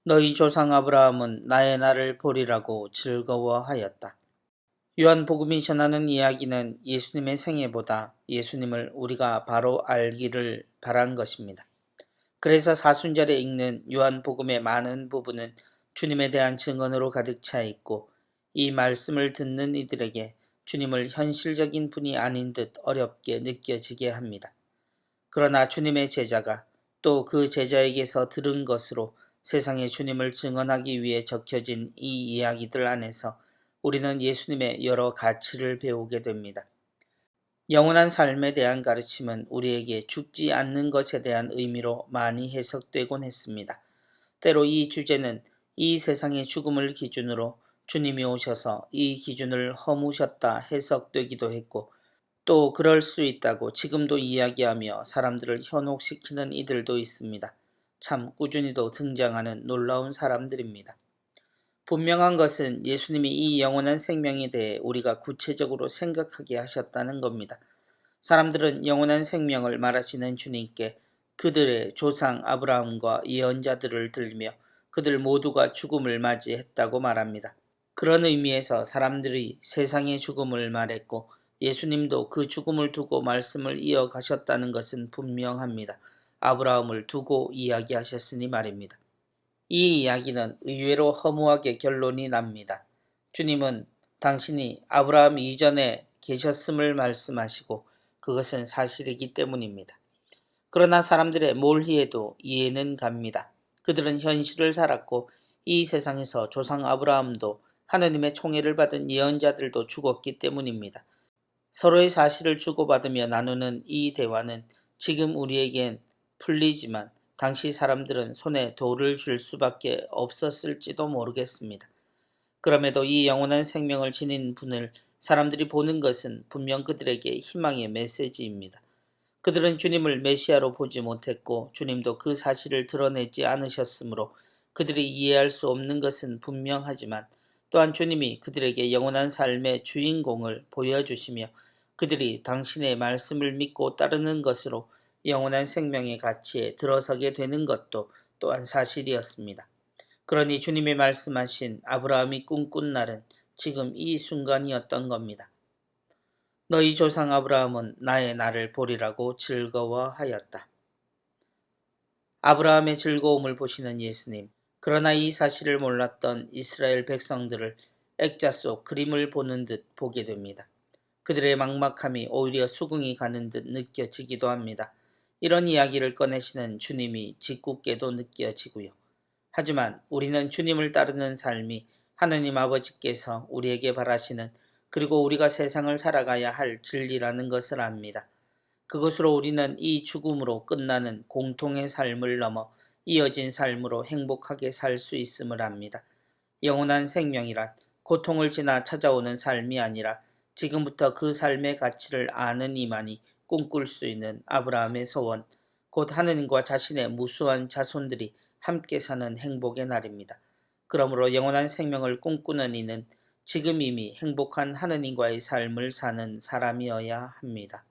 너희 조상 아브라함은 나의 날을 보리라고 즐거워하였다. 요한복음이 전하는 이야기는 예수님의 생애보다 예수님을 우리가 바로 알기를 바란 것입니다. 그래서 사순절에 읽는 요한복음의 많은 부분은 주님에 대한 증언으로 가득 차 있고, 이 말씀을 듣는 이들에게 주님을 현실적인 분이 아닌 듯 어렵게 느껴지게 합니다. 그러나 주님의 제자가 또 그 제자에게서 들은 것으로 세상에 주님을 증언하기 위해 적혀진 이 이야기들 안에서 우리는 예수님의 여러 가치를 배우게 됩니다. 영원한 삶에 대한 가르침은 우리에게 죽지 않는 것에 대한 의미로 많이 해석되곤 했습니다. 때로 이 주제는 이 세상의 죽음을 기준으로 주님이 오셔서 이 기준을 허무셨다 해석되기도 했고, 또 그럴 수 있다고 지금도 이야기하며 사람들을 현혹시키는 이들도 있습니다. 참 꾸준히도 등장하는 놀라운 사람들입니다. 분명한 것은 예수님이 이 영원한 생명에 대해 우리가 구체적으로 생각하게 하셨다는 겁니다. 사람들은 영원한 생명을 말하시는 주님께 그들의 조상 아브라함과 예언자들을 들며 그들 모두가 죽음을 맞이했다고 말합니다. 그런 의미에서 사람들이 세상의 죽음을 말했고, 예수님도 그 죽음을 두고 말씀을 이어가셨다는 것은 분명합니다. 아브라함을 두고 이야기하셨으니 말입니다. 이 이야기는 의외로 허무하게 결론이 납니다. 주님은 당신이 아브라함 이전에 계셨음을 말씀하시고 그것은 사실이기 때문입니다. 그러나 사람들의 몰희에도 이해는 갑니다. 그들은 현실을 살았고 이 세상에서 조상 아브라함도 하느님의 총애를 받은 예언자들도 죽었기 때문입니다. 서로의 사실을 주고받으며 나누는 이 대화는 지금 우리에겐 풀리지만 당시 사람들은 손에 돌을 줄 수밖에 없었을지도 모르겠습니다. 그럼에도 이 영원한 생명을 지닌 분을 사람들이 보는 것은 분명 그들에게 희망의 메시지입니다. 그들은 주님을 메시아로 보지 못했고 주님도 그 사실을 드러내지 않으셨으므로 그들이 이해할 수 없는 것은 분명하지만, 또한 주님이 그들에게 영원한 삶의 주인공을 보여주시며 그들이 당신의 말씀을 믿고 따르는 것으로 영원한 생명의 가치에 들어서게 되는 것도 또한 사실이었습니다. 그러니 주님이 말씀하신 아브라함이 꿈꾼 날은 지금 이 순간이었던 겁니다. 너희 조상 아브라함은 나의 날을 보리라고 즐거워하였다. 아브라함의 즐거움을 보시는 예수님, 그러나 이 사실을 몰랐던 이스라엘 백성들을 액자 속 그림을 보는 듯 보게 됩니다. 그들의 막막함이 오히려 수긍이 가는 듯 느껴지기도 합니다. 이런 이야기를 꺼내시는 주님이 짓궂게도 느껴지고요. 하지만 우리는 주님을 따르는 삶이 하느님 아버지께서 우리에게 바라시는, 그리고 우리가 세상을 살아가야 할 진리라는 것을 압니다. 그것으로 우리는 이 죽음으로 끝나는 공통의 삶을 넘어 이어진 삶으로 행복하게 살 수 있음을 압니다. 영원한 생명이란 고통을 지나 찾아오는 삶이 아니라 지금부터 그 삶의 가치를 아는 이만이 꿈꿀 수 있는 아브라함의 소원, 곧 하느님과 자신의 무수한 자손들이 함께 사는 행복의 날입니다. 그러므로 영원한 생명을 꿈꾸는 이는 지금 이미 행복한 하느님과의 삶을 사는 사람이어야 합니다.